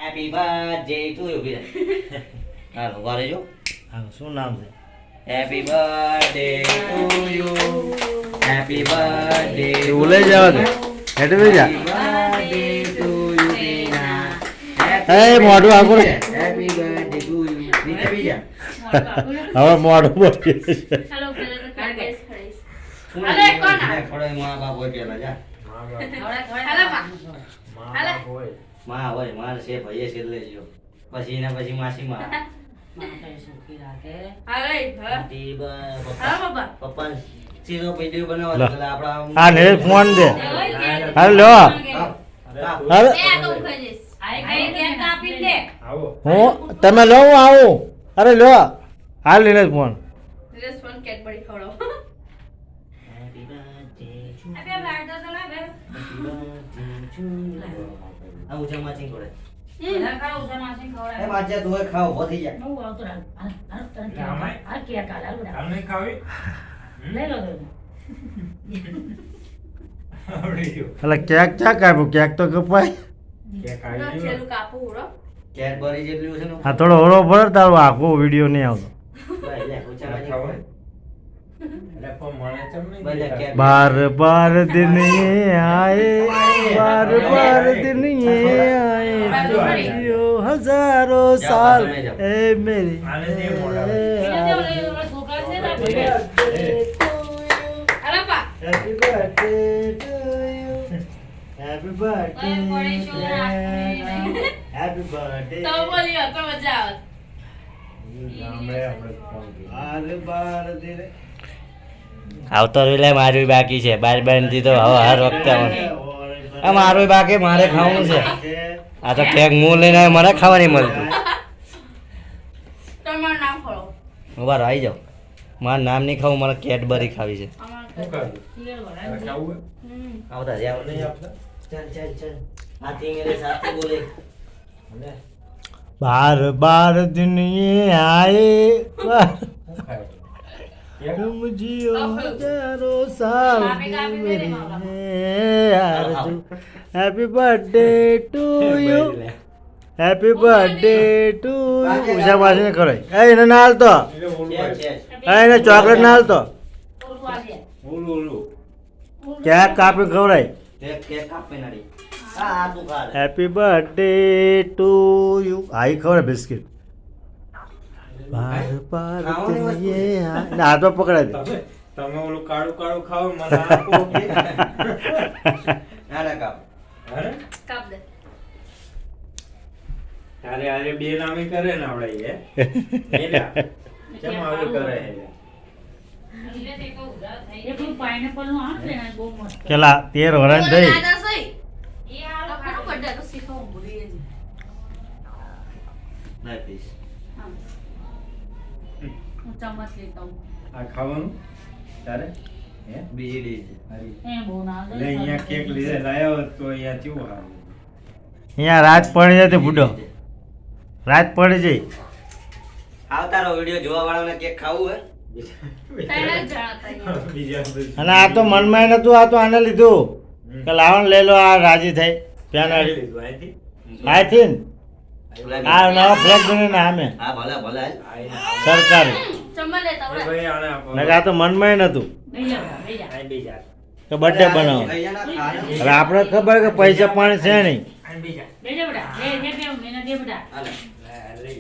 Happy birthday to you બીજા હાલો વારે જો હા શું નામ છે happy birthday to you happy birthday બોલે જવા દે હેડ વે જા બર્થડે ટુ યુ બીના એ મોઢું આગળ હેપી બર્થડે ટુ યુ બીજા બીજા હવે મોઢું બોલી હેલો પેલા તો કાઢીશ ખડીશ અરે કોણ ખડે માં બાપ હોય પેલા જા હેલો હેલો માં હોય માર છે ભાઈએ છે લેજો પછી એના પછી માસી માં હાલે હેપી હા બર્થડે બાબા પપ્પા ચીરો વિડિયો બનાવવા એટલે આપડા હા ને ફોન દે હાલો હાલ એ આ તો ખડીશ આય કેક કાપી દે હું તમે લો હું આવું અરે લો હાલ લઈને ફોન દિનેશ ફોન કેક બડી ખવડાવ હેપી બર્થડે આપે બારદો તો લાગે આ ઉજા માચી કોડે પેલા ખાવ ઉસા માસી એ ખવડાવ માચા તું ખાવ વધી જા એટલે કેક ક્યાં કાપ્યું કેક તો કપાય છેલું કાપું ઉડો કેડબરી જેટલું છે ને આ થોડો ઓરો ભર તારો આખો વિડીયો નહીં આવતો ભાઈ લે ઉજા માચી કોડે બધા बार बार दिन ये आए बार बार दिन ये आए जियो हजारों साल ए मेरे happy birthday to you happy birthday happy birthday તો બોલ્યો તો મજા આવે बार बार दिन આવતો એટલે મારું બાકી છે બાર થી તો હવે હર વખતે આ મારું બાકી મારે ખાવાનું છે આ તો કેક હું લઈને આવ્યો, મને ખાવા નહીં મળતું તમારું નામ ખોલો ઉભા રહો, આવી જાઓ મારું નામ નહીં ખાવું મારે કેડબરી ખાવી છે આવતા જ આવો. ચાલ ચાલ ચાલ આથી મેરે સાથે બોલે बार बार दिन ये आए तुम जियो हजारों साल मेरे आरज़ू happy birthday to you happy birthday to Usha માસી ને કરે એ એને ના હાલતો એને ચોકલેટ ના હાલતો કેક કાપી ખવડાય કેક કાપે નાડી આ તું ખા લે. हैप्पी बर्थडे टू यू आई खबर बिस्किट बार बार दिन ये हाथ में पकड़ा दे તમે ઓલું કાળું કાળું ખાવ મને આપો કે ના ના કાપ અરે કાપ દે અરે અરે બે નામી કરે ને આવડે એ એલા કેમ આવું કરે હે केला 13 वरन થઈ દાદા સહી એ આ લોકો બર્થડે તો શીખવું ભૂલી જ ના પ્લીઝ હું ચમચ લેતા હું આ ખાવાનું તારે હે બીજી ડીશ હારી લે અહીંયા કેક લીધે લાયો તો અહીંયા કેવું હારું અહીંયા રાત પડી જાય તે બુડો રાત પડી જાય આવતારો વિડિયો જોવા વાળાને કેક ખાવું હે તને જ જણાતા બીજા અને આ તો મનમાં નતું આ તો આને લીધું કે લાવણ લઈ લો આ રાજી થઈ પ્યાનાડી અહીંથી આથી આ નવા ફ્લેગ બને આમે હા ભલે ભલે સરકારી ચમચ લેતા એ હોય ભાઈ આને આપો નકર આ તો મનમાં નતું આ બીજા કે બર્થડે બનાવો ખાઈ જા ના ખા લે. હવે આપણે ખબર કે પૈસા પાણી છે નહીં આ બીજા હાલે. લઈ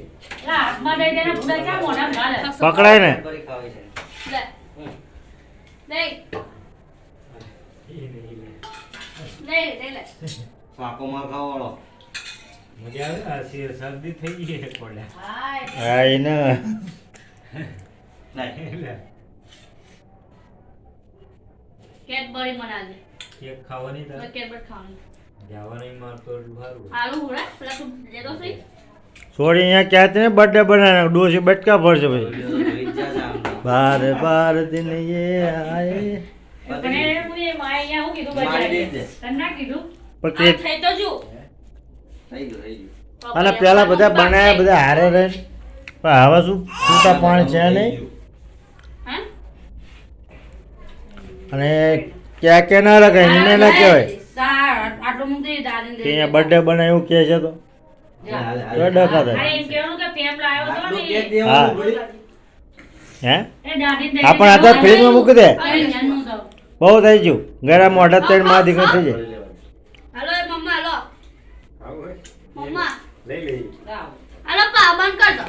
પકડાય ને કેડબરી ખાવી છે લે નહીં નહીં લે પાકો માં ખાવાળો મજા આવે આ શરદી થઈ ગઈ છે કોલે હાય હા એને નહીં કેડબરી મના દે કેક ખાવાની તો તારે કેડબરી ખાવાની જવાની માર તો સારું આલુ હુડા પેલા તું લેતો સહી છોડી અહીંયા ક્યાં ને બર્થડે બનાવે ડોસી બટકા ભરશે ભાઈ વિડિયો જોઈ જ જા આમ તો. बार बार दिन ये आए મારી ડીશ દે. પણ આ કેક થઈ તો જો થઈ ગયું થઈ ગયું અને પેલા બધા બનાયા બધા હારે રહે પણ હવે શું છૂટા પાણી છે નહીં હા અને ક્યાં કે ના લગાય એને ના કહેવાય આટલું મૂકી દાદી કે અહીંયા બર્થડે બનાવ્યું કે છે તો તો ડખા થાય. અરે એમ કહેવાનું કે પેમ લાવ્યો હતો આટલું ને કેક દેવાનું ભૂલી. હે એ દાદીને હા પણ આ તો ફ્રીજમાં મૂકી દે અરે જાનનું તો. બહુ થઈ ગયું ગળા મોઢા ત્રણ માં દીકરો થઈ જાય હાલો એ મમ્મા હાલો આવું હોય? મમ્મા લઈ લઈ હાલો પા બંધ કર દો